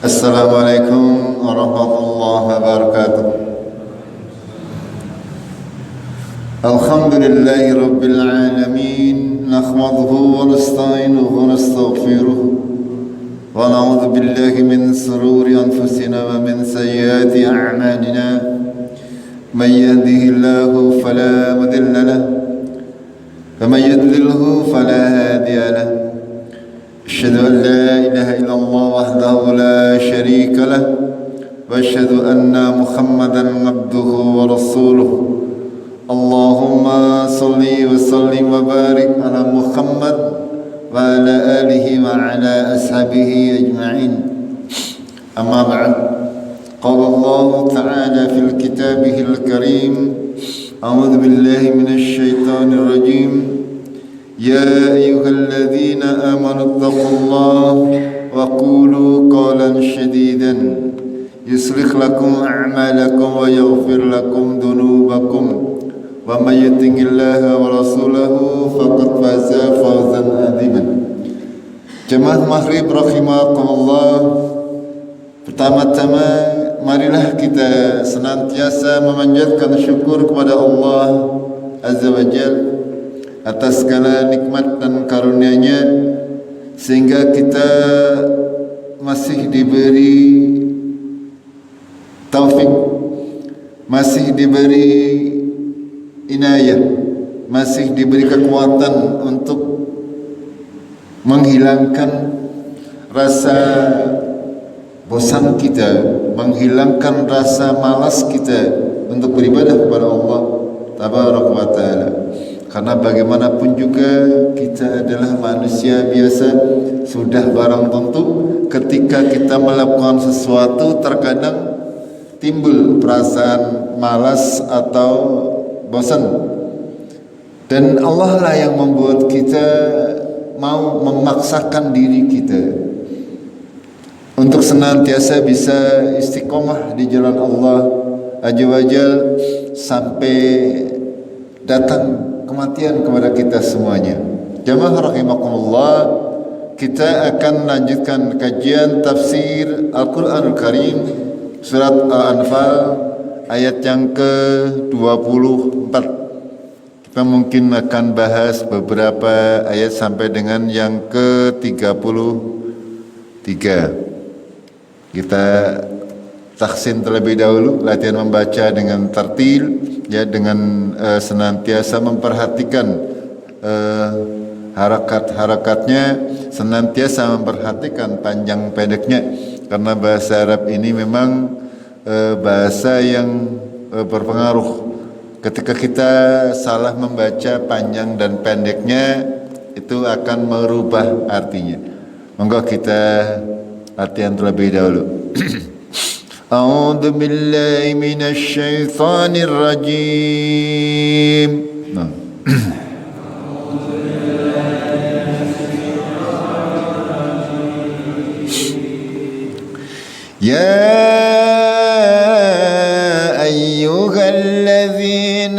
Assalamualaikum warahmatullahi wabarakatuh. Alhamdulillahi rabbil alamin. Nahmaduhu wa nasta'inuhu wa nastaghfiruh. Wa na'udzu billahi min shururi anfusina wa min sayyiati a'malina. Man yahdihillahu fala mudilla lahu wa man yudlilhu fala hadiya lahu. أشهد أن لا إله إلا الله وحده لا شريك له وأشهد أن محمدا عبده ورسوله اللهم صل وسلم وبارك على محمد وعلى آله وعلى أصحابه أجمعين أما بعد قال الله تعالى في كتابه الكريم أعوذ بالله من الشيطان الرجيم يا أيها الذين آمنوا اتقوا الله وقولوا قولا شديدا يصلح لكم أعمالكم ويغفر لكم ذنوبكم ومن يطع الله ورسوله فقد فاز فوزا عظيما. Jemaah Maghrib rahimakumullah, pertama-tama marilah kita senantiasa memanjatkan syukur kepada Allah Azza wa Jalla atas segala nikmat dan karunia-Nya sehingga kita masih diberi taufik, masih diberi inayah, masih diberi kekuatan untuk menghilangkan rasa bosan kita, menghilangkan rasa malas kita untuk beribadah kepada Allah Tabaraka wa Ta'ala. Karena bagaimanapun juga kita adalah manusia biasa, sudah barang tentu ketika kita melakukan sesuatu terkadang timbul perasaan malas atau bosan. Dan Allah lah yang membuat kita mau memaksakan diri kita untuk senantiasa bisa istiqomah di jalan Allah Azza wa Jalla sampai datang kematian kepada kita semuanya. Jamaah rahimakumullah, kita akan lanjutkan kajian tafsir Al-Quranul Karim surat Al-Anfal ayat yang ke-24. Kita mungkin akan bahas beberapa ayat sampai dengan yang ke-33. Kita taksin terlebih dahulu, latihan membaca dengan tartil, ya, dengan senantiasa memperhatikan harakat-harakatnya, senantiasa memperhatikan panjang pendeknya, karena bahasa Arab ini memang bahasa yang berpengaruh. Ketika kita salah membaca panjang dan pendeknya, itu akan merubah artinya. Monggo kita latihan terlebih dahulu. أعوذ بالله من الشيطان الرجيم. يا أيها الذين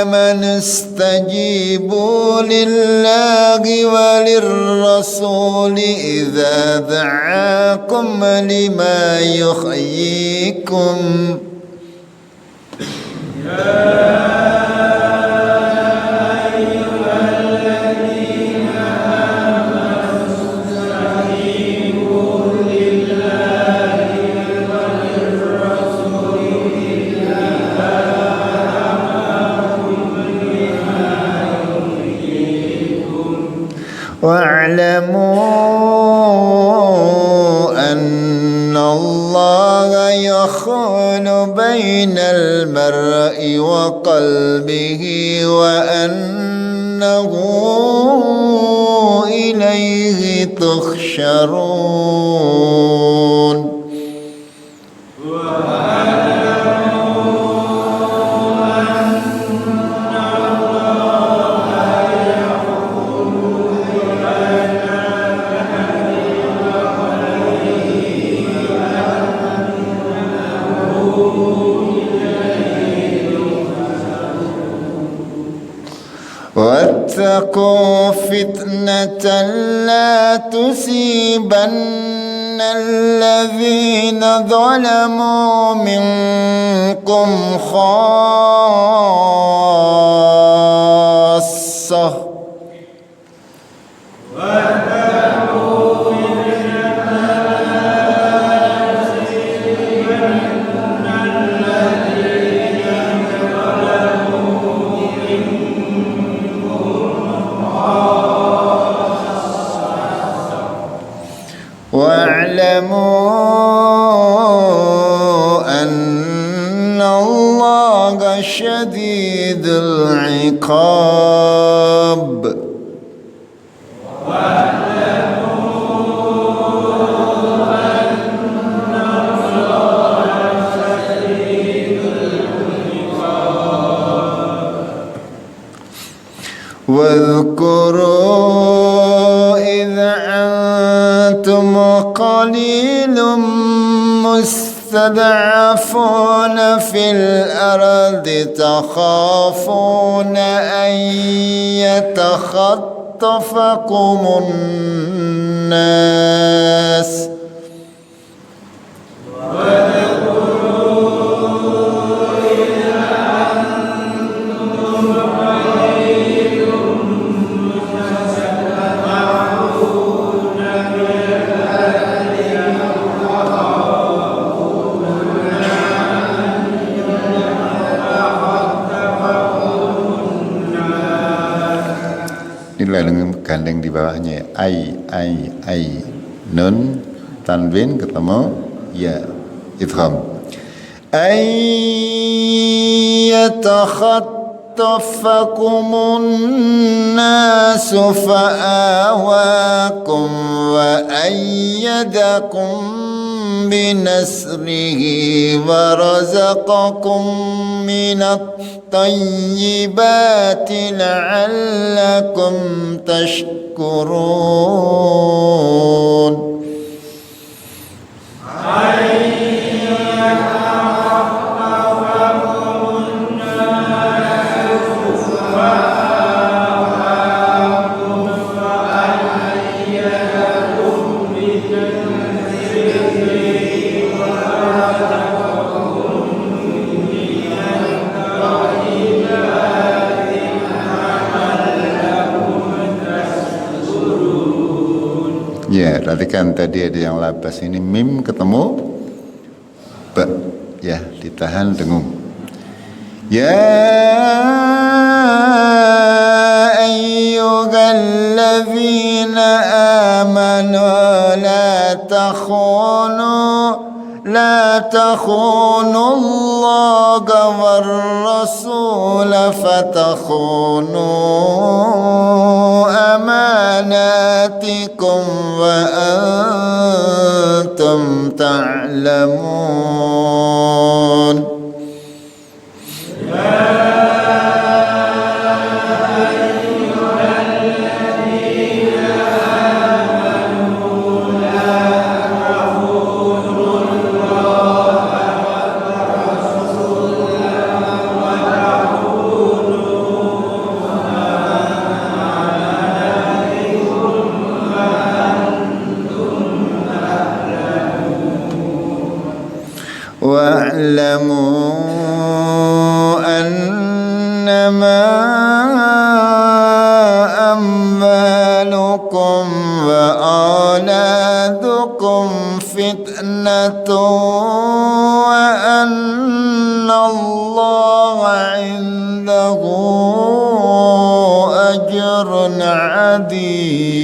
آمنوا استجيبوا لله وللرسول إذا دعاكم لما يحييكم. واعلموا أن الله يحول بين المرء وقلبه وأنه إليه تحشرون. واتقوا فتنة لا تصيبن الذين ظلموا منكم خاصة واعلموا أن الله شديد العقاب واذكروا إذ أنتم قليل مستضعفون في الأرض تخافون أن يتخطفكم الناس Inilah dengan gandeng di bawahnya ai nun tanwin ketemu ya idgham ay yatakhattafakumun nasu fa'awakum wa ayyadakum binasrihi wa razaqakum minat tayyibati la'allakum tashkurun. Ya, perhatikan tadi ada yang labas ini mim ketemu ba, ya ditahan dengung. Ya ayyuhalladzina amanu la takhunu Allah war rasul fatakhunu amanatikum wa antum ta'lamun. واعلموا أنما أموالكم وأولادكم فتنة وأن الله عنده أجر عظيم.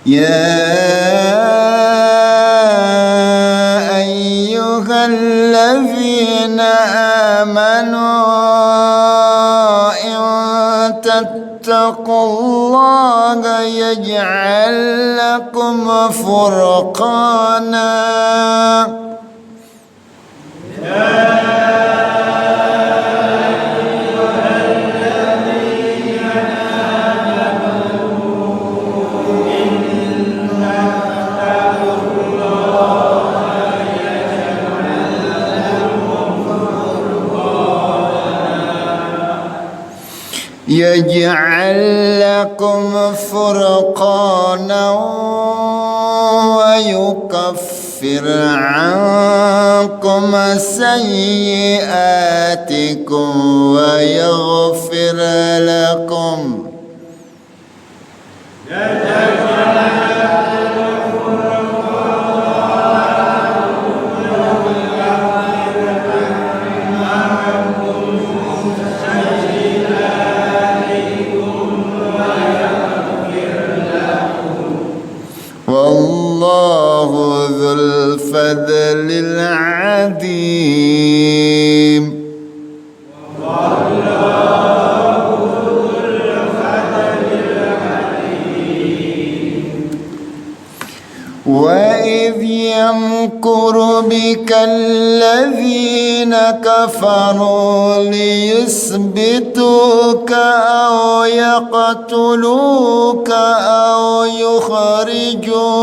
يا أيها الذين آمنوا إن تتقوا الله يجعل لكم فرقانا يجعل لكم فرقانا ويكفر عنكم سيئاتكم ويغفر لكم والله ذو الفضل العظيم وإذ يمكر بك الذين كفروا ليثبتوك أو يقتلوك أو يخرجوك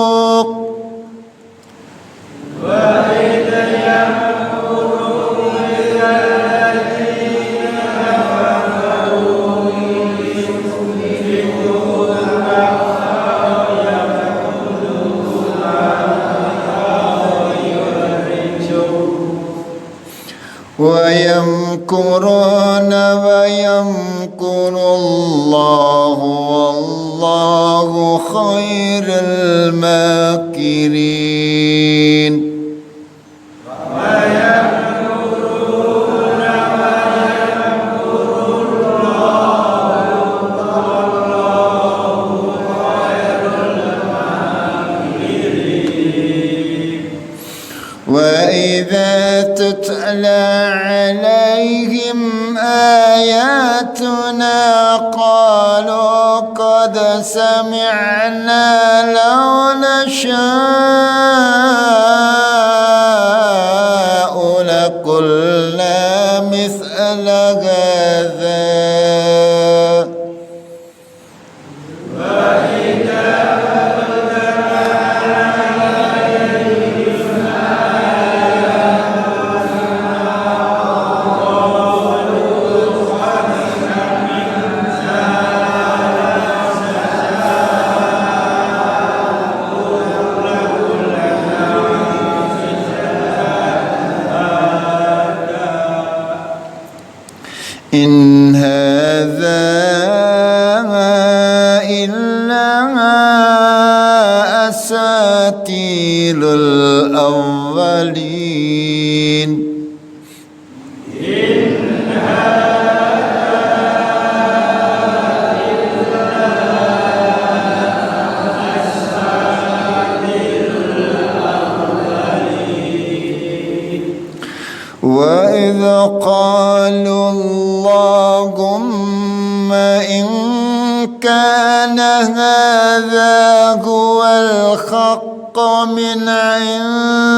ويمكرون ويمكر الله والله خير الماكرين وإذا تتلى عليهم آياتنا قالوا قد سمعنا لو نشاء لقلنا مثل هذا إن هذا إلا أساطير الأولين وإذ قالوا اللهم إن كان هذا هو الحق من عندك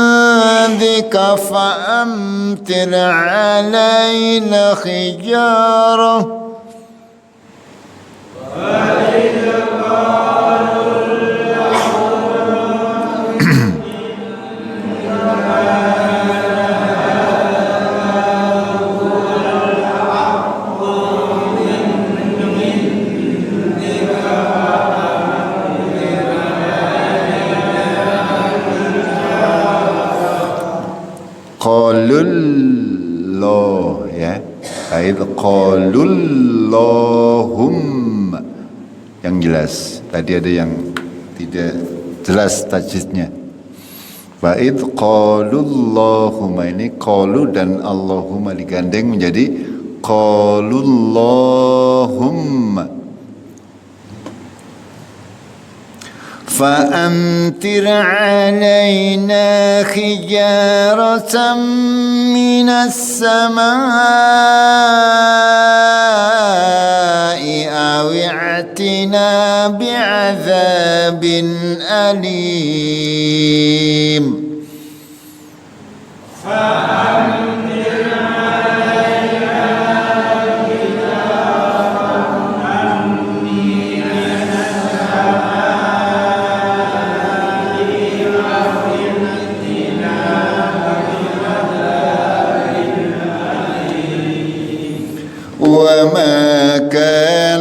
فأمطر علينا حجارة Qalullah ya. Baik, qalullahum yang jelas. Tadi ada yang tidak jelas tajwidnya. Baik, qalullahumma ini qalu dan Allahumma digandeng menjadi qalullahumma. فأمطر علينا حجارة من السماء أو ائتنا بعذاب أليم وما كان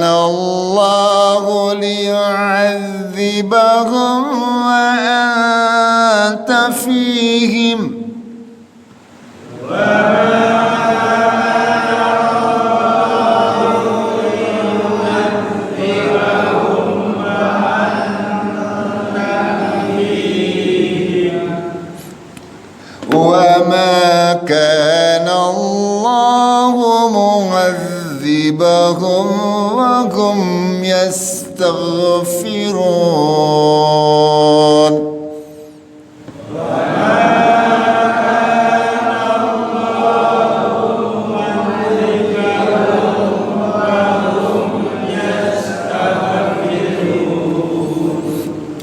Allahu mu'adzibahum wa hum yastaghfirun.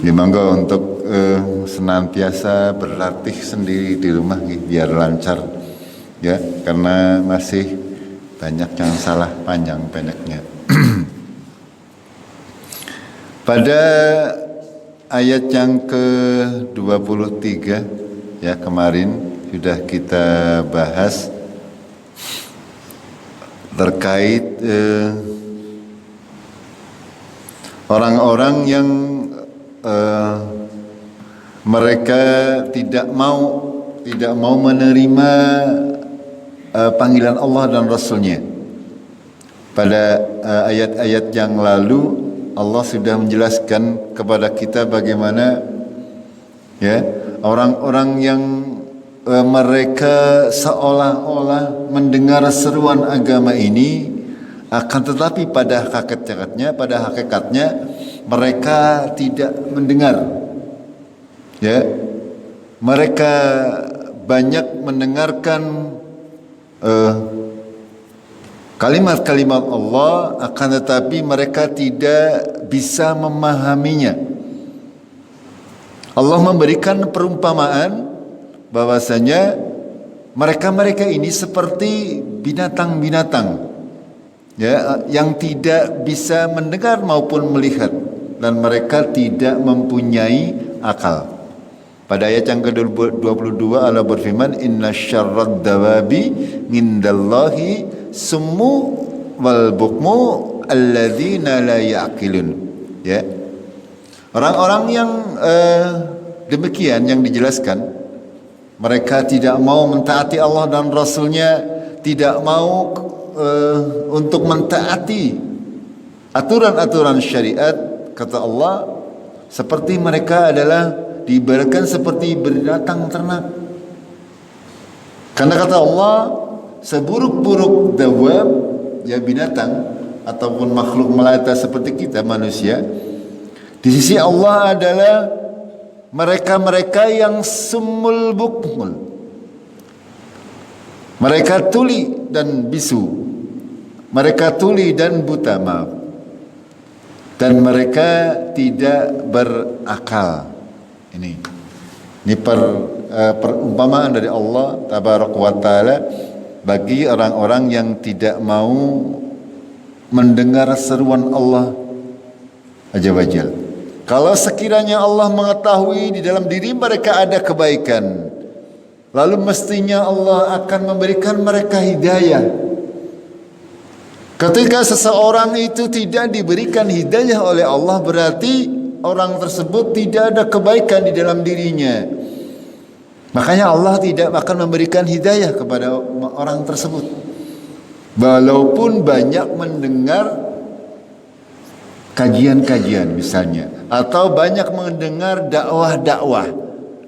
Monggo untuk senantiasa berlatih sendiri di rumah biar lancar ya, karena masih banyak yang salah panjang pendeknya. Pada ayat yang ke-23 ya, kemarin sudah kita bahas terkait orang-orang yang mereka tidak mau menerima panggilan Allah dan Rasulnya. Pada ayat-ayat yang lalu Allah sudah menjelaskan kepada kita bagaimana ya orang-orang yang mereka seolah-olah mendengar seruan agama ini, akan tetapi pada hakikatnya mereka tidak mendengar. Ya, mereka banyak mendengarkan kalimat-kalimat Allah, akan tetapi mereka tidak bisa memahaminya. Allah memberikan perumpamaan bahwasanya mereka ini seperti binatang-binatang ya, yang tidak bisa mendengar maupun melihat, dan mereka tidak mempunyai akal. Pada ayat yang ke-22 Allah berfirman, inna syarrad dawabi indallahi summu wal bukmu alladzina la ya'qilun. Ya. Orang-orang yang demikian yang dijelaskan, mereka tidak mau mentaati Allah dan Rasulnya, tidak mau untuk mentaati aturan-aturan syariat. Kata Allah, seperti mereka adalah diibaratkan seperti binatang ternak. Karena kata Allah, seburuk-buruk dawab ya, binatang ataupun makhluk melata seperti kita manusia, di sisi Allah adalah mereka-mereka yang summul bukmul. Mereka tuli dan bisu, mereka tuli dan buta, maaf. Dan mereka tidak berakal. Ini perumpamaan dari Allah Tabaraka wa Ta'ala bagi orang-orang yang tidak mau mendengar seruan Allah Azza wa Jalla. Kalau sekiranya Allah mengetahui di dalam diri mereka ada kebaikan, lalu mestinya Allah akan memberikan mereka hidayah. Ketika seseorang itu tidak diberikan hidayah oleh Allah, berarti orang tersebut tidak ada kebaikan di dalam dirinya. Makanya Allah tidak akan memberikan hidayah kepada orang tersebut. Walaupun banyak mendengar kajian-kajian misalnya, atau banyak mendengar dakwah-dakwah,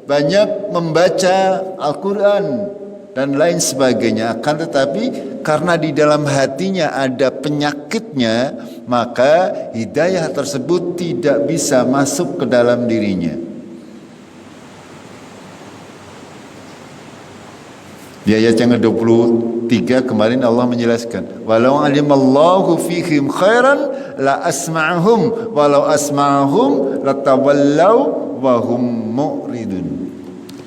banyak membaca Al-Quran dan lain sebagainya, akan tetapi karena di dalam hatinya ada penyakitnya, maka hidayah tersebut tidak bisa masuk ke dalam dirinya. Di ayat yang ke-23 kemarin Allah menjelaskan, walau alimallahu fihim khairan la asma'ahum walau asma'ahum latawallaw wa hum mu'ridun.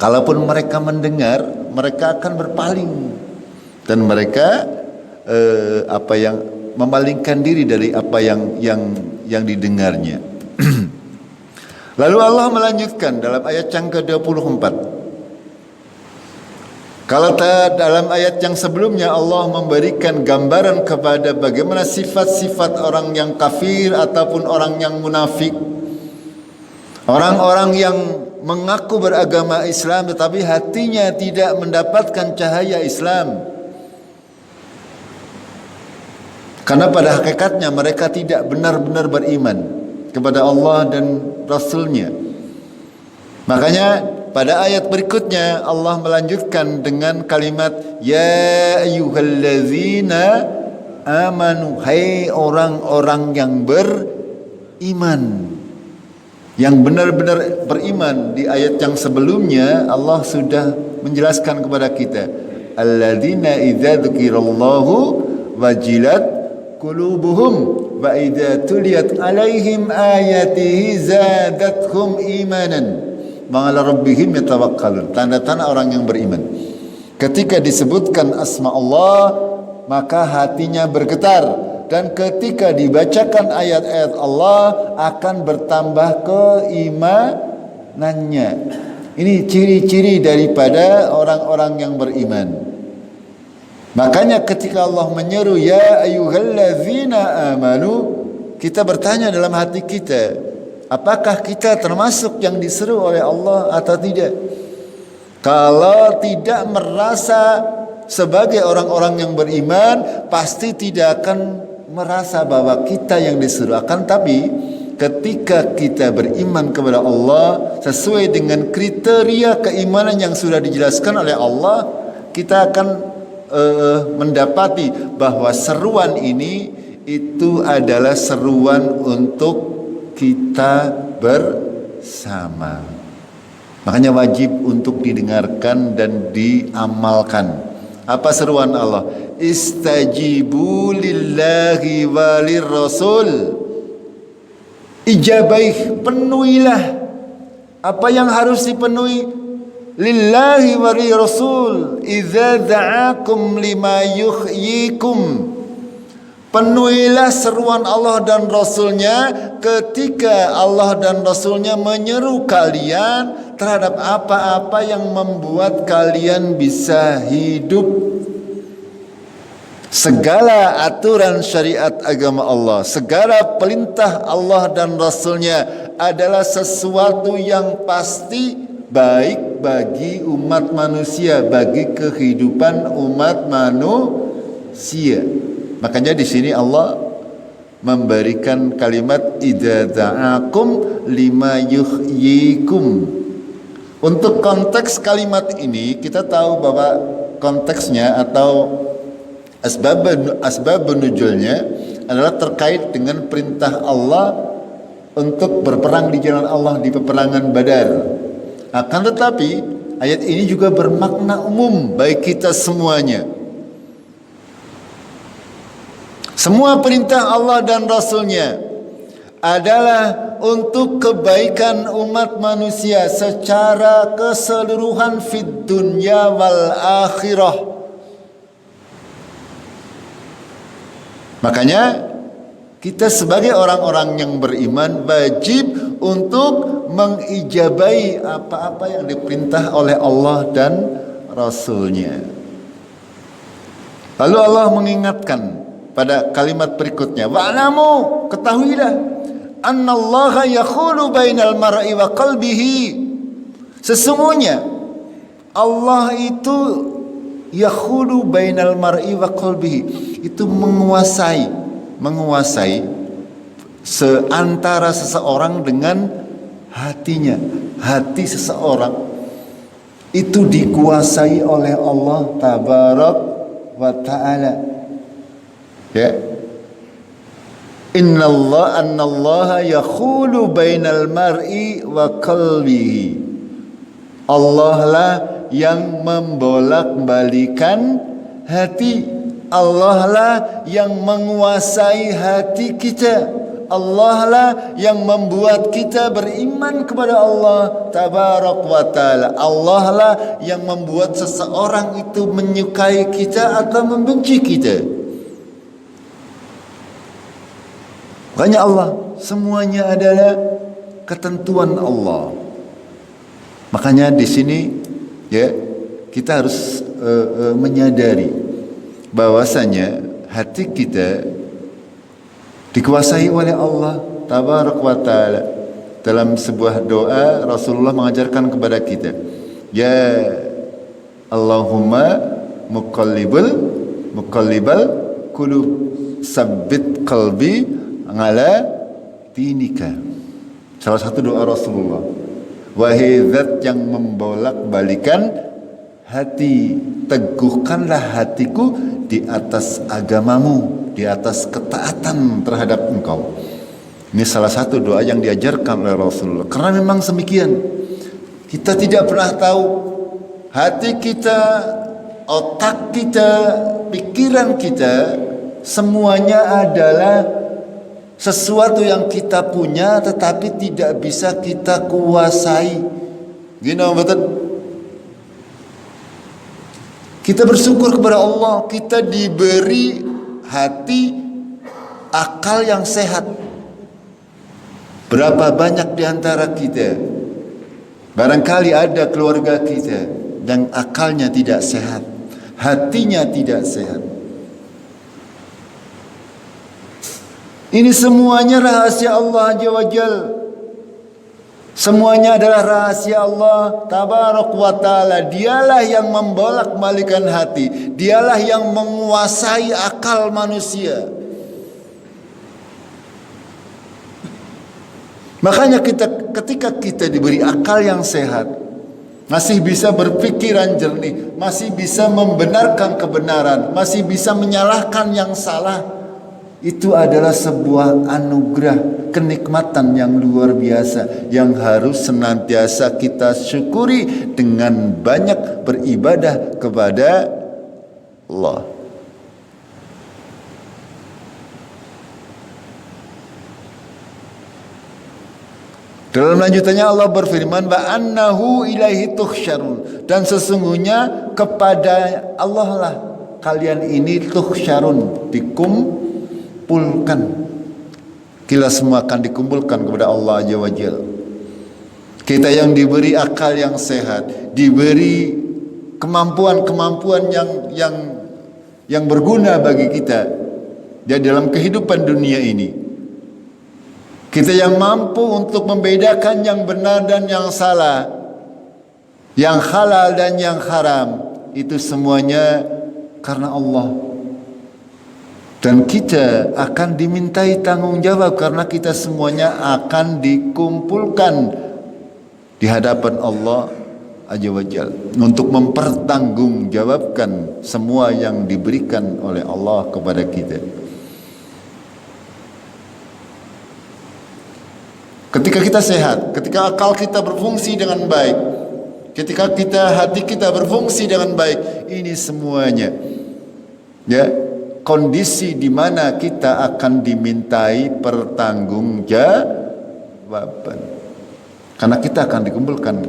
Kalaupun mereka mendengar, mereka akan berpaling dan mereka memalingkan diri dari apa yang didengarnya. Lalu Allah melanjutkan dalam ayat yang ke-24. Kalau dalam ayat yang sebelumnya Allah memberikan gambaran kepada bagaimana sifat-sifat orang yang kafir ataupun orang yang munafik, orang-orang yang mengaku beragama Islam tetapi hatinya tidak mendapatkan cahaya Islam. Karena pada hakikatnya mereka tidak benar-benar beriman kepada Allah dan Rasulnya. Makanya pada ayat berikutnya Allah melanjutkan dengan kalimat ya ayyuhallazina amanu, hai orang-orang yang beriman, yang benar-benar beriman. Di ayat yang sebelumnya Allah sudah menjelaskan kepada kita alladzina idza dzukirallahu wajilat qulubuhum wa idza tuliyat alaihim ayatihi zadatuhum imanan wa ala rabbihim yatawakkalun. Tanda-tanda orang yang beriman, ketika disebutkan asma Allah maka hatinya bergetar, dan ketika dibacakan ayat-ayat Allah akan bertambah keimanannya. Ini ciri-ciri daripada orang-orang yang beriman. Makanya ketika Allah menyeru ya ayyuhallazina amanu, kita bertanya dalam hati kita, apakah kita termasuk yang diseru oleh Allah atau tidak? Kalau tidak merasa sebagai orang-orang yang beriman, pasti tidak akan merasa bahwa kita yang disuruh. Akan tapi ketika kita beriman kepada Allah sesuai dengan kriteria keimanan yang sudah dijelaskan oleh Allah, kita akan mendapati bahwa seruan ini itu adalah seruan untuk kita bersama. Makanya wajib untuk didengarkan dan diamalkan. Apa seruan Allah? Istajibu lillahi walir rasul. Ijabaih, penuhilah apa yang harus dipenuhi. Lillahi walir rasul idza da'akum lima yuhyikum. Penuhilah seruan Allah dan Rasulnya ketika Allah dan Rasulnya menyeru kalian terhadap apa-apa yang membuat kalian bisa hidup. Segala aturan syariat agama Allah, segala perintah Allah dan Rasulnya adalah sesuatu yang pasti baik bagi umat manusia, bagi kehidupan umat manusia. Makanya di sini Allah memberikan kalimat idza da'akum lima yuhyikum. Untuk konteks kalimat ini kita tahu bahwa konteksnya atau asbab nuzulnya adalah terkait dengan perintah Allah untuk berperang di jalan Allah di peperangan Badar. Akan tetapi ayat ini juga bermakna umum bagi kita semuanya. Semua perintah Allah dan Rasulnya adalah untuk kebaikan umat manusia secara keseluruhan fid dunya wal akhirah. Makanya kita sebagai orang-orang yang beriman wajib untuk mengijabai apa-apa yang diperintah oleh Allah dan Rasulnya. Lalu Allah mengingatkan pada kalimat berikutnya, wa'lamu, ketahuilah, annallaha yakhulu bainal mar'i wa qalbihi. Sesungguhnya Allah itu yakhulu bainal mar'i wa qalbihi, itu menguasai seantara seseorang dengan hatinya. Hati seseorang itu dikuasai oleh Allah tabarak wa ta'ala. Ya. Annallaha yakhulu bainal mar'i wa qalbihi. Allah lah yang membolak-balikan hati. Allah lah yang menguasai hati kita. Allah lah yang membuat kita beriman kepada Allah tabarak wa ta'ala. Allah lah yang membuat seseorang itu menyukai kita atau membenci kita. Makanya Allah, semuanya adalah ketentuan Allah. Makanya di sini ya kita harus menyadari bahwasanya hati kita dikuasai oleh Allah tabarak wa ta'ala. Dalam sebuah doa Rasulullah mengajarkan kepada kita, ya Allahumma muqallibal qulub sabbit qalbi ala dinika. Salah satu doa Rasulullah. Wahai zat yang membolak-balikan hati, teguhkanlah hatiku di atas agamamu, di atas ketaatan terhadap engkau. Ini salah satu doa yang diajarkan oleh Rasulullah. Karena memang semikian, kita tidak pernah tahu hati kita, otak kita, pikiran kita, semuanya adalah sesuatu yang kita punya tetapi tidak bisa kita kuasai. Gini betul. Kita bersyukur kepada Allah, kita diberi hati, akal yang sehat. Berapa banyak di antara kita, barangkali ada keluarga kita yang akalnya tidak sehat, hatinya tidak sehat. Ini semuanya rahasia Allah Azza wa Jal. Semuanya adalah rahasia Allah Tabarak wa Ta'ala. Dialah yang membolak-balikan hati. Dialah yang menguasai akal manusia. Makanya ketika kita diberi akal yang sehat, masih bisa berpikiran jernih, masih bisa membenarkan kebenaran, masih bisa menyalahkan yang salah, itu adalah sebuah anugerah, kenikmatan yang luar biasa yang harus senantiasa kita syukuri dengan banyak beribadah kepada Allah. Dalam lanjutannya Allah berfirman, wa annahu ilaihi tuhsyarun, dan sesungguhnya kepada Allah lah kalian ini tuhsyarun, dikumpulkan. Kita semua akan dikumpulkan kepada Allah Azza wa Jalla. Kita yang diberi akal yang sehat, diberi kemampuan-kemampuan yang berguna bagi kita di dalam kehidupan dunia ini. Kita yang mampu untuk membedakan yang benar dan yang salah, yang halal dan yang haram, itu semuanya karena Allah. Dan kita akan dimintai tanggung jawab karena kita semuanya akan dikumpulkan di hadapan Allah Azza wa Jalla untuk mempertanggungjawabkan semua yang diberikan oleh Allah kepada kita. Ketika kita sehat, ketika akal kita berfungsi dengan baik, ketika hati kita berfungsi dengan baik, ini semuanya ya kondisi di mana kita akan dimintai pertanggungjawaban. Karena kita akan dikumpulkan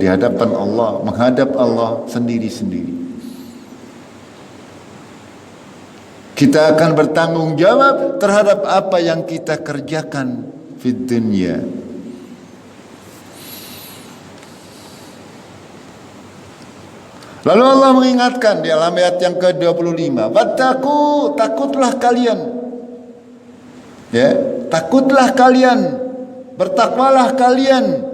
di hadapan Allah, menghadap Allah sendiri-sendiri. Kita akan bertanggung jawab terhadap apa yang kita kerjakan di dunia. Lalu Allah mengingatkan di dalam ayat yang ke-25, "Wattaqu, takutlah kalian." Ya, takutlah kalian, bertakwalah kalian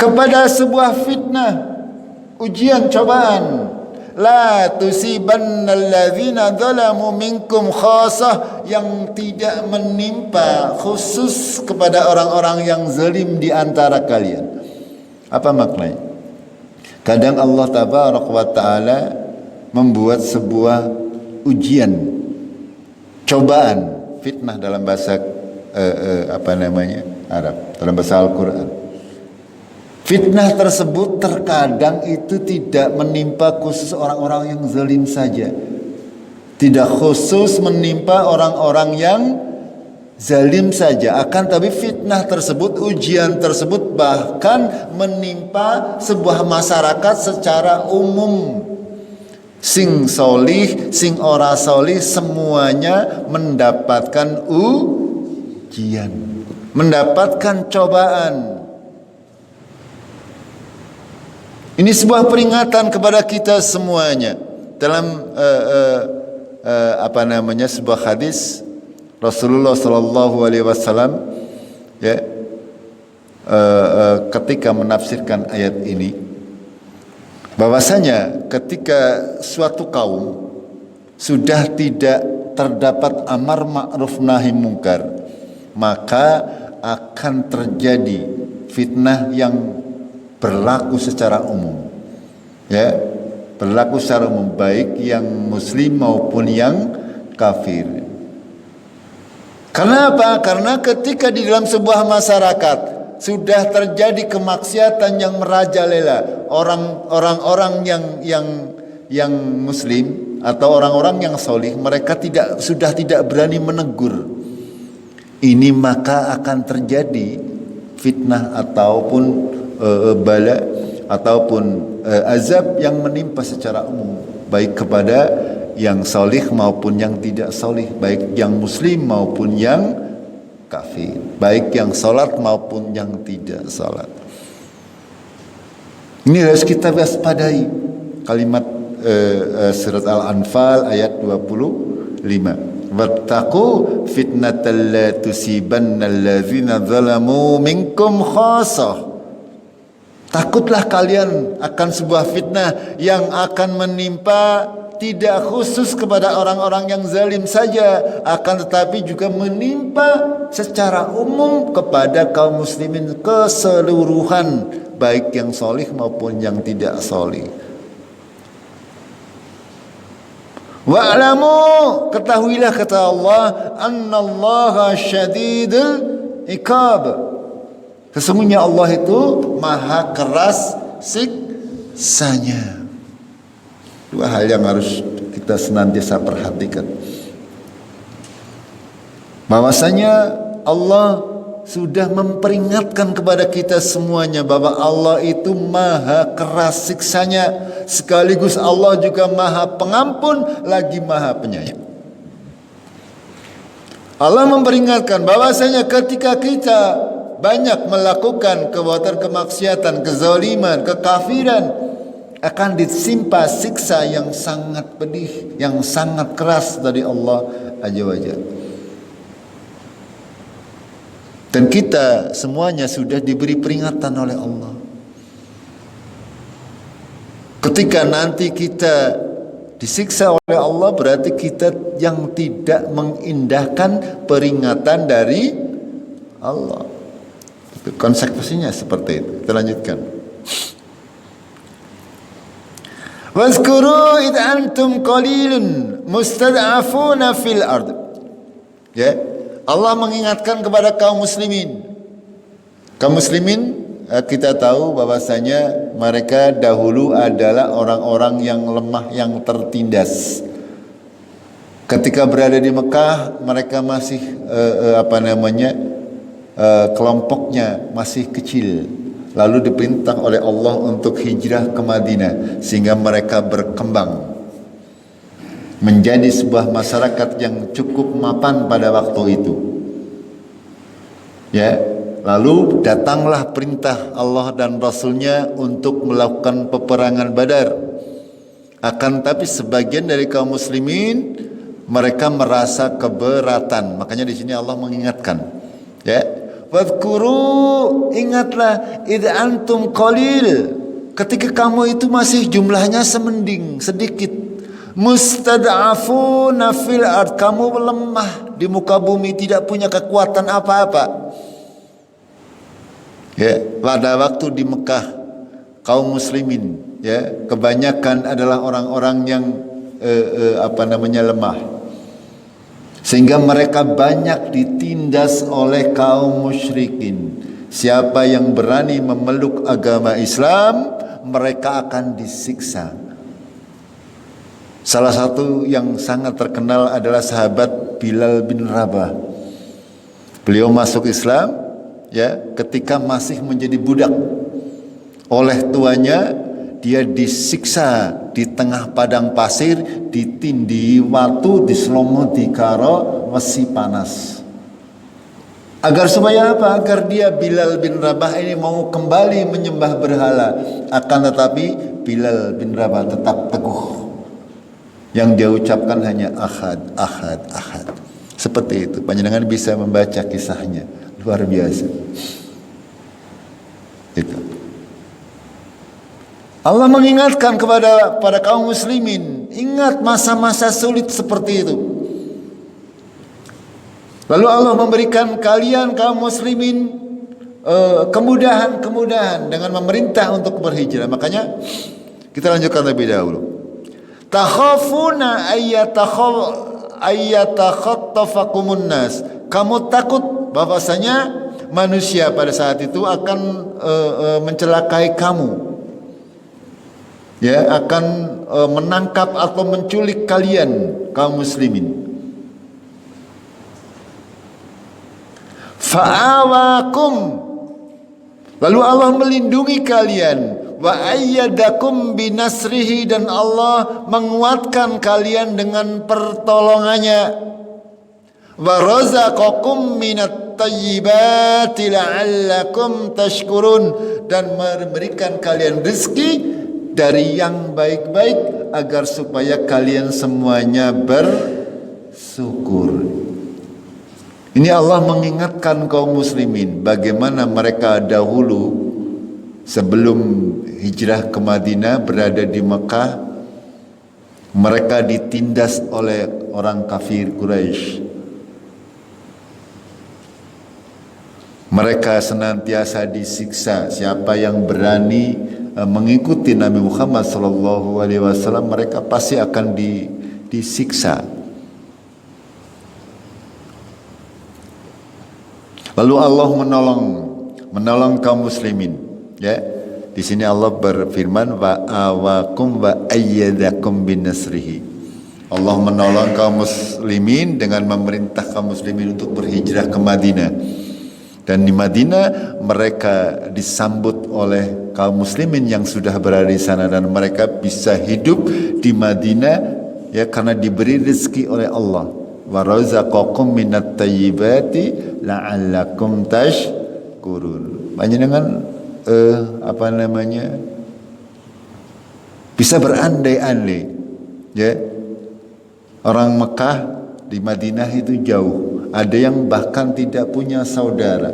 kepada sebuah fitnah, ujian, cobaan. La tusibannalladzina zalamu minkum khassah, yang tidak menimpa khusus kepada orang-orang yang zalim di antara kalian. Apa maknanya? Kadang Allah Tabaraka wa Ta'ala membuat sebuah ujian, cobaan, fitnah dalam bahasa Arab, dalam bahasa Al-Quran. Fitnah tersebut terkadang itu tidak menimpa khusus orang-orang yang zalim saja. Tidak khusus menimpa orang-orang yang zalim saja. Akan tapi fitnah tersebut, ujian tersebut bahkan menimpa sebuah masyarakat secara umum. Sing solih, sing ora solih, semuanya mendapatkan ujian, mendapatkan cobaan. Ini sebuah peringatan kepada kita semuanya. Dalam sebuah hadis Rasulullah sallallahu alaihi wasallam ya ketika menafsirkan ayat ini, bahwasanya ketika suatu kaum sudah tidak terdapat amar ma'ruf nahi mungkar, maka akan terjadi fitnah yang berlaku secara umum. Ya, berlaku secara umum, baik yang muslim maupun yang kafir. Karena apa? Karena ketika di dalam sebuah masyarakat sudah terjadi kemaksiatan yang merajalela, orang-orang yang muslim atau orang-orang yang solih, mereka sudah tidak berani menegur. Ini maka akan terjadi fitnah ataupun bala ataupun azab yang menimpa secara umum, baik kepada yang solih maupun yang tidak solih, baik yang muslim maupun yang kafir, baik yang salat maupun yang tidak salat. Ini harus kita waspadai. Kalimat surat Al-Anfal ayat 25. Wattaqu fitnatal la tusibannal ladzina zalamu minkum khassah. Takutlah kalian akan sebuah fitnah yang akan menimpa tidak khusus kepada orang-orang yang zalim saja, akan tetapi juga menimpa secara umum kepada kaum muslimin keseluruhan, baik yang solih maupun yang tidak solih. Wa'lamu, ketahuilah kata Allah, annallaha syadidul iqab. Sesungguhnya Allah itu maha keras siksanya. Dua hal yang harus kita senantiasa perhatikan. Bahwasanya Allah sudah memperingatkan kepada kita semuanya bahwa Allah itu maha keras siksanya, sekaligus Allah juga maha pengampun lagi maha penyayang. Allah memperingatkan bahwasanya ketika kita banyak melakukan perbuatan kemaksiatan, kezaliman, kekafiran, akan ditimpa siksa yang sangat pedih, yang sangat keras dari Allah Azza wa Jalla. Dan kita semuanya sudah diberi peringatan oleh Allah. Ketika nanti kita disiksa oleh Allah, berarti kita yang tidak mengindahkan peringatan dari Allah. Konsekuensinya seperti itu. Kita lanjutkan. Wazkuru id antum qalilun mustad'afuna fil ard. Ya, Allah mengingatkan kepada kaum muslimin. Kaum muslimin, kita tahu bahwasanya mereka dahulu adalah orang-orang yang lemah, yang tertindas. Ketika berada di Mekah, mereka masih kelompoknya masih kecil. Lalu diperintah oleh Allah untuk hijrah ke Madinah, sehingga mereka berkembang menjadi sebuah masyarakat yang cukup mapan pada waktu itu. Ya, lalu datanglah perintah Allah dan Rasulnya untuk melakukan peperangan Badar. Akan tapi sebagian dari kaum muslimin mereka merasa keberatan. Makanya di sini Allah mengingatkan, ya, wadhkuru, ingatlah, id antum qalil, ketika kamu itu masih jumlahnya semending, sedikit, mustad'afuna fil ard, kamu lemah di muka bumi, tidak punya kekuatan apa-apa. Ya, pada waktu di Mekah kaum muslimin, ya, kebanyakan adalah orang-orang yang lemah. Sehingga mereka banyak ditindas oleh kaum musyrikin. Siapa yang berani memeluk agama Islam, mereka akan disiksa. Salah satu yang sangat terkenal adalah sahabat Bilal bin Rabah. Beliau masuk Islam, ya, ketika masih menjadi budak. Oleh tuanya, dia disiksa di tengah padang pasir, ditindih watu, diselomoti karo wesi panas. Agar supaya apa? Agar dia, Bilal bin Rabah ini, mau kembali menyembah berhala. Akan tetapi Bilal bin Rabah tetap teguh. Yang dia ucapkan hanya ahad, ahad, ahad. Seperti itu. Panjenengan bisa membaca kisahnya. Luar biasa. Itu. Allah mengingatkan kepada kaum muslimin, ingat masa-masa sulit seperti itu. Lalu Allah memberikan kalian kaum muslimin kemudahan-kemudahan dengan memerintah untuk berhijrah. Makanya kita lanjutkan lebih dahulu. Takhafuna ayyatakhattafakumun nas. Kamu takut bahwasanya manusia pada saat itu akan mencelakai kamu. Ya, akan menangkap atau menculik kalian kaum muslimin. Fa'awakum, lalu Allah melindungi kalian. Wa ayyadakum binasrihi, dan Allah menguatkan kalian dengan pertolongannya. Wa razaqakum minat tayyibati la'allakum tashkurun, dan memberikan kalian rezeki dari yang baik-baik agar supaya kalian semuanya bersyukur. Ini Allah mengingatkan kaum muslimin bagaimana mereka dahulu sebelum hijrah ke Madinah berada di Mekah, mereka ditindas oleh orang kafir Quraisy. Mereka senantiasa disiksa. Siapa yang berani mengikuti Nabi Muhammad SAW, mereka pasti akan disiksa. Lalu Allah menolong kaum muslimin. Ya, di sini Allah berfirman, wa awakum wa ayyadakum binasrihi. Allah menolong kaum muslimin dengan memerintah kaum muslimin untuk berhijrah ke Madinah. Dan di Madinah mereka disambut oleh kaum muslimin yang sudah berada di sana, dan mereka bisa hidup di Madinah ya karena diberi rezeki oleh Allah. Wa razaqakum minat tayyibati la'allakum tashkurun. Panjenengan bisa berandai-andai ya. Orang Mekah di Madinah itu jauh. Ada yang bahkan tidak punya saudara.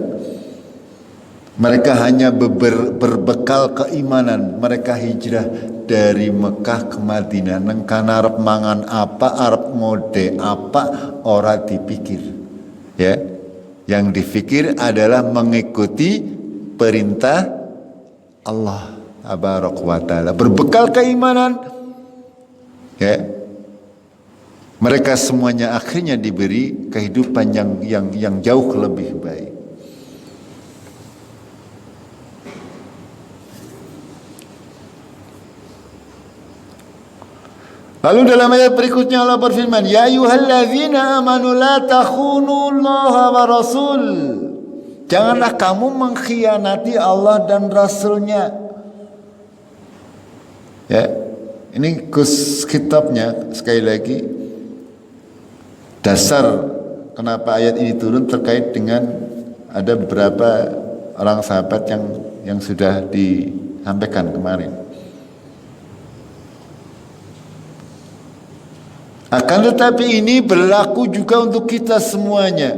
Mereka hanya berbekal keimanan. Mereka hijrah dari Mekah ke Madinah. Neng kana arep mangan apa, arep ngode apa, ora dipikir. Ya. Yang dipikir adalah mengikuti perintah Allah tabaraka wa taala. Berbekal keimanan. Ya. Mereka semuanya akhirnya diberi kehidupan yang jauh lebih baik. Lalu dalam ayat berikutnya Allah berfirman, ya ayyuhalladzina amanu la takhunu Allah wa rasul. Janganlah kamu mengkhianati Allah dan Rasulnya. Ya, ini kitabnya sekali lagi. Dasar kenapa ayat ini turun terkait dengan ada beberapa orang sahabat yang sudah disampaikan kemarin. Akan tetapi ini berlaku juga untuk kita semuanya.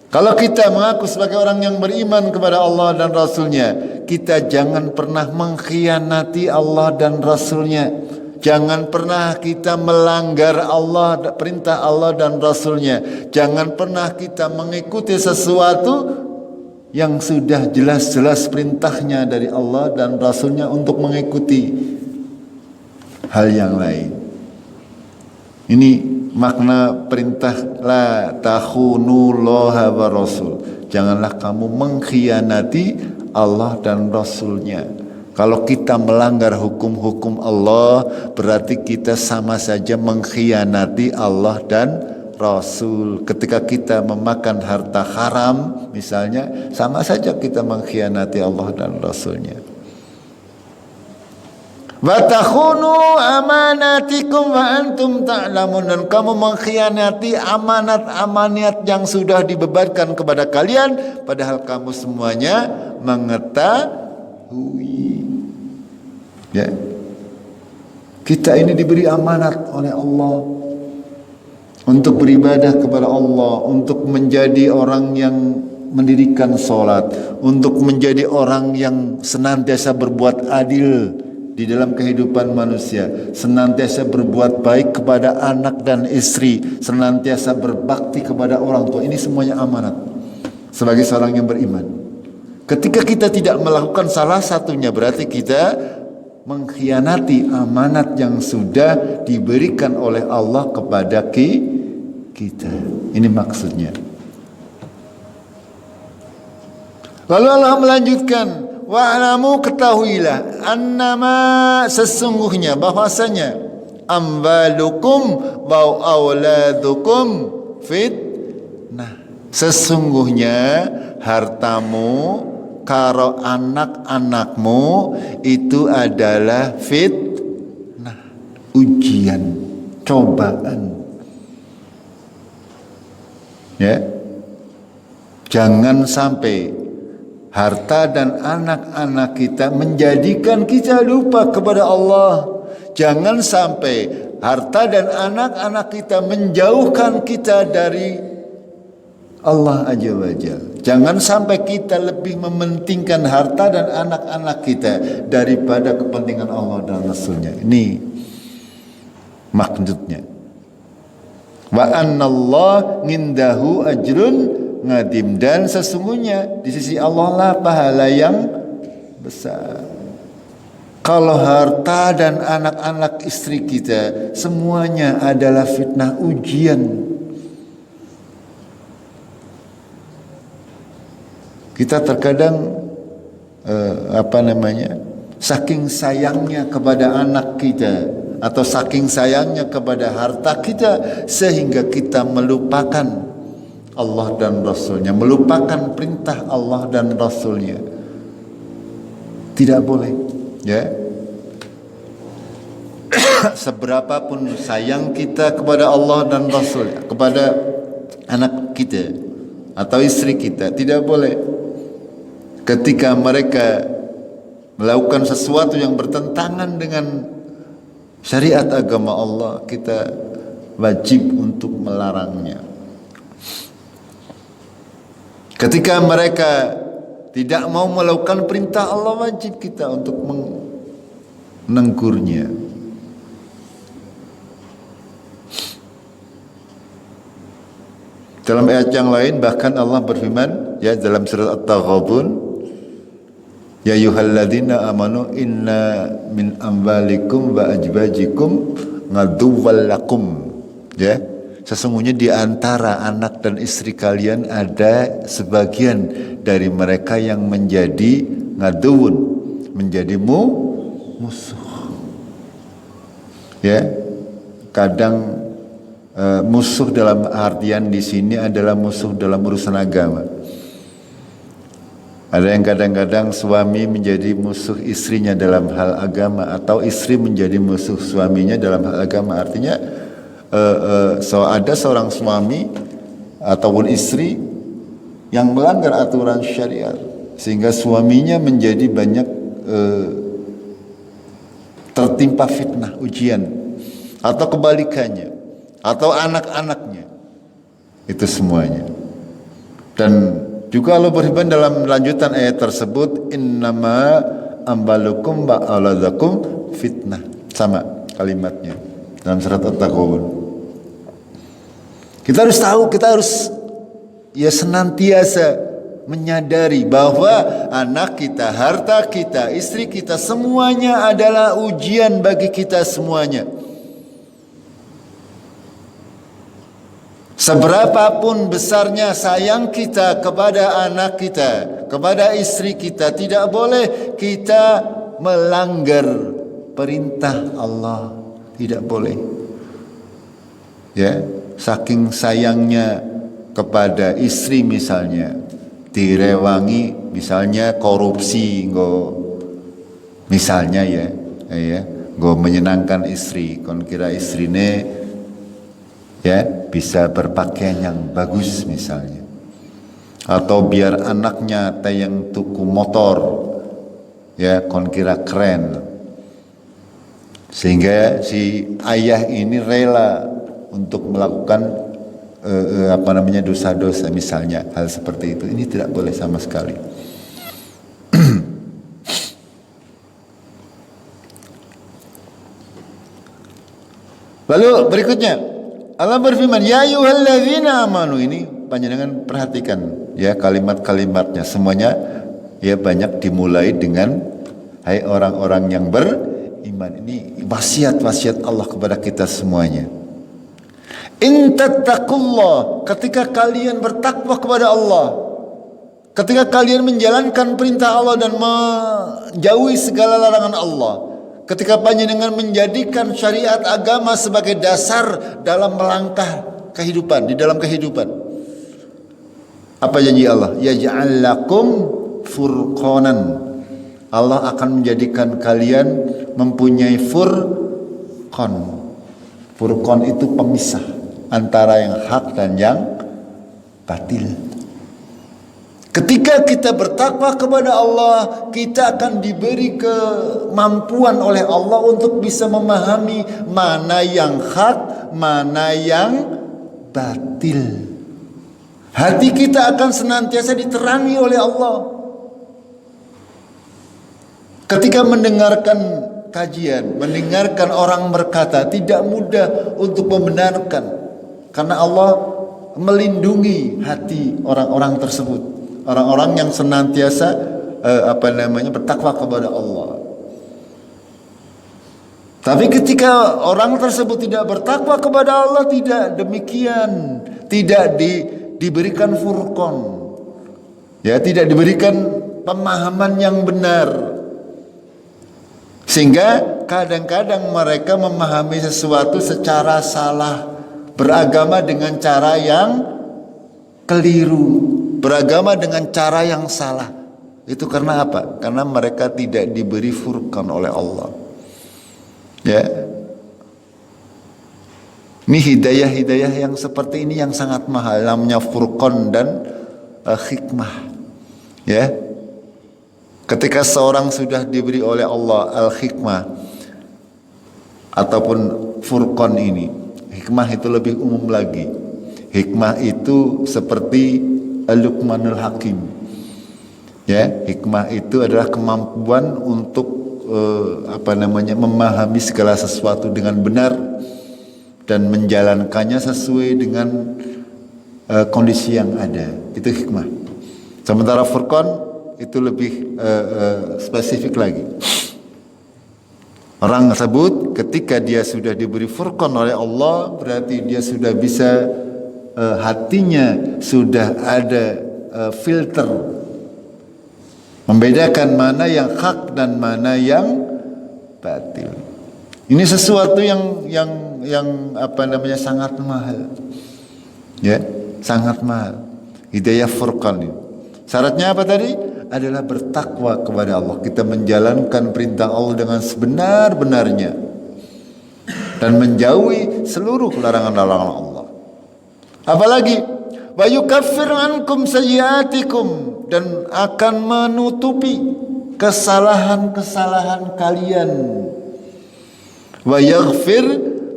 Kalau kita mengaku sebagai orang yang beriman kepada Allah dan Rasulnya, kita jangan pernah mengkhianati Allah dan Rasulnya. Jangan pernah kita melanggar Allah, perintah Allah dan Rasulnya. Jangan pernah kita mengikuti sesuatu yang sudah jelas-jelas perintahnya dari Allah dan Rasulnya untuk mengikuti hal yang lain. Ini makna perintah la takhunullaha wa rasul. Janganlah kamu mengkhianati Allah dan Rasulnya. Kalau kita melanggar hukum-hukum Allah, berarti kita sama saja mengkhianati Allah dan Rasul. Ketika kita memakan harta haram, misalnya, sama saja kita mengkhianati Allah dan Rasulnya. Wa takhunu amanatikum wa antum ta'lamun, dan kamu mengkhianati amanat-amanat yang sudah dibebankan kepada kalian, padahal kamu semuanya mengetahui. Ya, kita ini diberi amanat oleh Allah untuk beribadah kepada Allah, untuk menjadi orang yang mendirikan sholat, untuk menjadi orang yang senantiasa berbuat adil di dalam kehidupan manusia, senantiasa berbuat baik kepada anak dan istri, senantiasa berbakti kepada orang tua. Ini semuanya amanat sebagai seorang yang beriman. Ketika kita tidak melakukan salah satunya, berarti kita mengkhianati amanat yang sudah diberikan oleh Allah kepada kita. Ini maksudnya. Lalu Allah melanjutkan, wa'lamu, ketahuilah, annama, sesungguhnya, bahwasanya, amwalukum wa auladukum fitnah, sesungguhnya hartamu karo anak-anakmu itu adalah fitnah, ujian, cobaan. Ya, jangan sampai harta dan anak-anak kita menjadikan kita lupa kepada Allah. Jangan sampai harta dan anak-anak kita menjauhkan kita dari Allah Azza wa Jalla. Jangan sampai kita lebih mementingkan harta dan anak-anak kita daripada kepentingan Allah dan Rasulnya. Ini maksudnya. Wa annallah ngindahu ajrun ngadim, dan sesungguhnya di sisi Allah lah pahala yang besar. Kalau harta dan anak-anak istri kita semuanya adalah fitnah, ujian, kita terkadang saking sayangnya kepada anak kita atau saking sayangnya kepada harta kita sehingga kita melupakan Allah dan Rasulnya, melupakan perintah Allah dan Rasulnya. Tidak boleh, ya. Seberapapun sayang kita kepada Allah dan Rasul, kepada anak kita atau istri kita, tidak boleh ketika mereka melakukan sesuatu yang bertentangan dengan syariat agama Allah, kita wajib untuk melarangnya. Ketika mereka tidak mau melakukan perintah Allah, wajib kita untuk menegurnya. Dalam ayat yang lain bahkan Allah berfirman, ya, dalam surat At-Taghabun, ya ayyuhalladzina amanu inna min amwalikum wa azwajikum ngaduwwal lakum, ya. Sesungguhnya di antara anak dan istri kalian ada sebagian dari mereka yang menjadi ngaduun, menjadi musuh. Ya, kadang musuh dalam artian di sini adalah musuh dalam urusan agama. Ada yang kadang-kadang suami menjadi musuh istrinya dalam hal agama, atau istri menjadi musuh suaminya dalam hal agama. Artinya ada seorang suami ataupun istri yang melanggar aturan syariat sehingga suaminya menjadi banyak tertimpa fitnah, ujian, atau kebalikannya, atau anak-anaknya, itu semuanya. Dan juga Allah berfirman dalam lanjutan ayat tersebut, innama ambalukum wa auladakum fitnah, sama kalimatnya dalam surat At-Taghabun. Kita harus tahu, kita harus senantiasa menyadari bahwa anak kita, harta kita, istri kita, semuanya adalah ujian bagi kita semuanya. Seberapapun besarnya sayang kita kepada anak kita, kepada istri kita, tidak boleh kita melanggar perintah Allah. Tidak boleh. Ya, saking sayangnya kepada istri misalnya, direwangi misalnya korupsi, misalnya go menyenangkan istri, kon kira istrine ya bisa berpakaian yang bagus misalnya, atau biar anaknya yang tuku motor ya kon kira keren, sehingga si ayah ini rela untuk melakukan dosa-dosa misalnya, hal seperti itu. Ini tidak boleh sama sekali. Lalu berikutnya Allah berfirman, ya ayyuhalladzina amanu. Ini panjenengan perhatikan ya kalimat-kalimatnya, semuanya ya banyak dimulai dengan hai orang-orang yang beriman. Ini wasiat-wasiat Allah kepada kita semuanya. In tattaqullah, ketika kalian bertakwa kepada Allah, ketika kalian menjalankan perintah Allah dan menjauhi segala larangan Allah, ketika panjenengan menjadikan syariat agama sebagai dasar dalam melangkah kehidupan, di dalam kehidupan. Apa janji Allah? Yaj'al lakum furqanan. Allah akan menjadikan kalian mempunyai furqan. Furqan itu pemisah antara yang hak dan yang batil. Ketika kita bertakwa kepada Allah, kita akan diberi kemampuan oleh Allah untuk bisa memahami mana yang hak, mana yang batil. Hati kita akan senantiasa diterangi oleh Allah. Ketika mendengarkan kajian, mendengarkan orang berkata, tidak mudah untuk membenarkan. Karena Allah melindungi hati orang-orang tersebut, orang-orang yang senantiasa bertakwa kepada Allah. Tapi ketika orang tersebut tidak bertakwa kepada Allah, tidak demikian, tidak diberikan furqan, ya, tidak diberikan pemahaman yang benar, sehingga kadang-kadang mereka memahami sesuatu secara salah, beragama dengan cara yang keliru, beragama dengan cara yang salah. Itu karena apa? Karena mereka tidak diberi furqan oleh Allah. Ya. Ini hidayah-hidayah yang seperti ini yang sangat mahal, namanya furqan dan hikmah. Ya. Ketika seorang sudah diberi oleh Allah al-hikmah ataupun furqan ini, hikmah itu lebih umum lagi. Hikmah itu seperti Luqmanul Hakim. Ya, hikmah itu adalah kemampuan untuk memahami segala sesuatu dengan benar dan menjalankannya sesuai dengan kondisi yang ada. Itu hikmah. Sementara furqan itu lebih spesifik lagi. Orang tersebut ketika dia sudah diberi furqan oleh Allah, berarti dia sudah bisa, hatinya sudah ada filter membedakan mana yang hak dan mana yang batil. Ini sesuatu yang sangat mahal. Ya, sangat mahal. Hidayah furqan ini. Syaratnya apa tadi? Adalah bertakwa kepada Allah. Kita menjalankan perintah Allah dengan sebenar-benarnya dan menjauhi seluruh larangan-larangan Allah. Apalagi wa yukaffir ankum sayyiatikum, dan akan menutupi kesalahan-kesalahan kalian. Wa yaghfir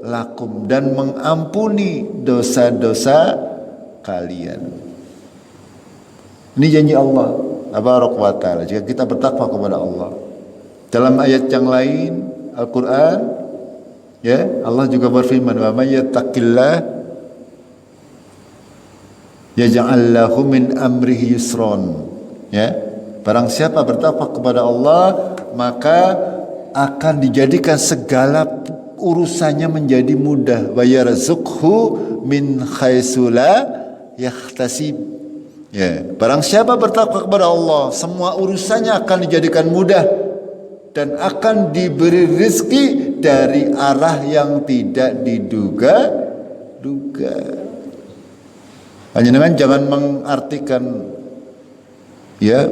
lakum, dan mengampuni dosa-dosa kalian. Ini janji Allah Tabaraka wa ta'ala jika kita bertakwa kepada Allah. Dalam ayat yang lain Al-Quran, ya, Allah juga berfirman, wa may yattaqillah yaj'al lahu min amrihi yusran. Ya, barang siapa bertakwa kepada Allah, maka akan dijadikan segala urusannya menjadi mudah. Wa yarzuqhu min haitsu la yahtasib. Ya, barang siapa bertakwa kepada Allah, semua urusannya akan dijadikan mudah dan akan diberi rezeki dari arah yang tidak diduga-duga. Panjenengan jangan mengartikan, ya,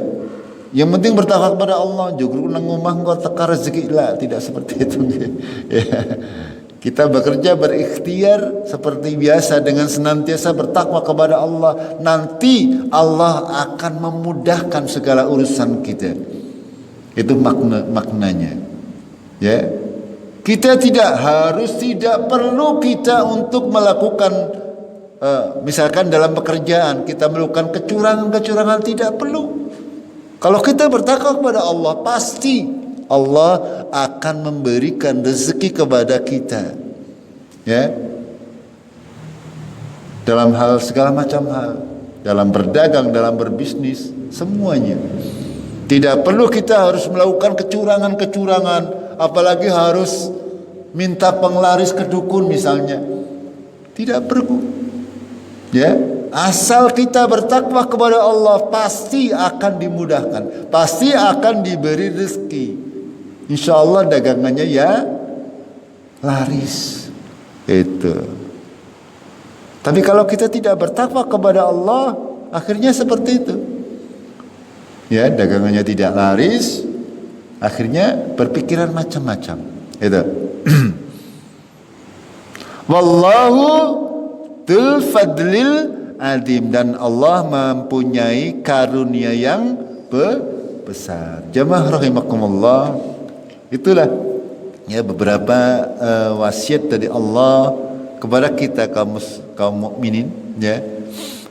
yang penting bertakwa kepada Allah, juga nang omah engko teka rezeki lah, tidak seperti itu. Ya. Kita bekerja berikhtiar seperti biasa dengan senantiasa bertakwa kepada Allah. Nanti Allah akan memudahkan segala urusan kita. Itu maknanya. Ya, kita tidak perlu kita untuk melakukan misalkan dalam pekerjaan kita melakukan kecurangan, tidak perlu. Kalau kita bertakwa kepada Allah, pasti Allah akan memberikan rezeki kepada kita. Ya, dalam hal segala macam hal, dalam berdagang, dalam berbisnis, semuanya. Tidak perlu kita harus melakukan kecurangan-kecurangan, apalagi harus minta penglaris ke dukun misalnya. Tidak perlu. Ya, asal kita bertakwa kepada Allah, pasti akan dimudahkan, pasti akan diberi rezeki. Insya Allah dagangannya ya laris. Itu. Tapi kalau kita tidak bertakwa kepada Allah, akhirnya seperti itu. Ya, dagangannya tidak laris, akhirnya berpikiran macam-macam. Itu. Wallahu dzul fadlil adim, dan Allah mempunyai karunia yang besar. Jamaah rahimakumullah, itulah ya beberapa wasiat dari Allah kepada kita kaum mukminin, ya,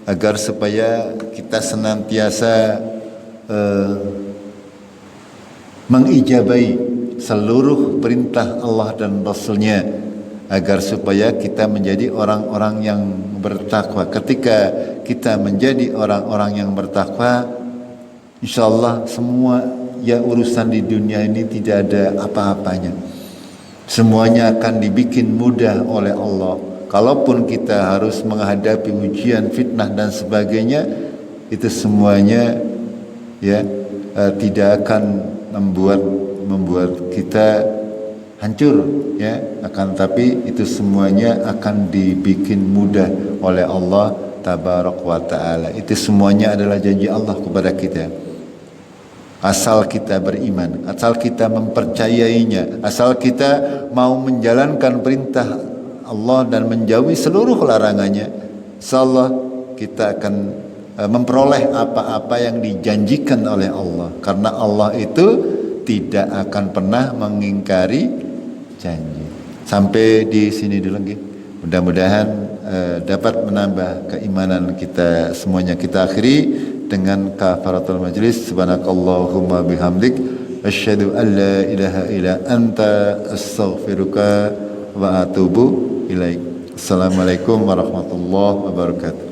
agar supaya kita senantiasa mengijabai seluruh perintah Allah dan Rasulnya, agar supaya kita menjadi orang-orang yang bertakwa. Ketika kita menjadi orang-orang yang bertakwa, insyaallah semua ya urusan di dunia ini tidak ada apa-apanya. Semuanya akan dibikin mudah oleh Allah. Kalaupun kita harus menghadapi ujian, fitnah dan sebagainya, itu semuanya ya tidak akan membuat kita hancur, ya, akan tapi itu semuanya akan dibikin mudah oleh Allah tabarak wa taala. Itu semuanya adalah janji Allah kepada kita, asal kita beriman, asal kita mempercayainya, asal kita mau menjalankan perintah Allah dan menjauhi seluruh larangannya. Insyaallah kita akan memperoleh apa-apa yang dijanjikan oleh Allah, karena Allah itu tidak akan pernah mengingkari janji. Sampai di sini dulu nggih. Mudah-mudahan dapat menambah keimanan kita semuanya. Kita akhiri dengan kafaratul majlis. Subhanakallahumma bihamdik asyhadu an la ilaha illa anta astaghfiruka wa atubu ilaik. Assalamualaikum warahmatullahi wabarakatuh.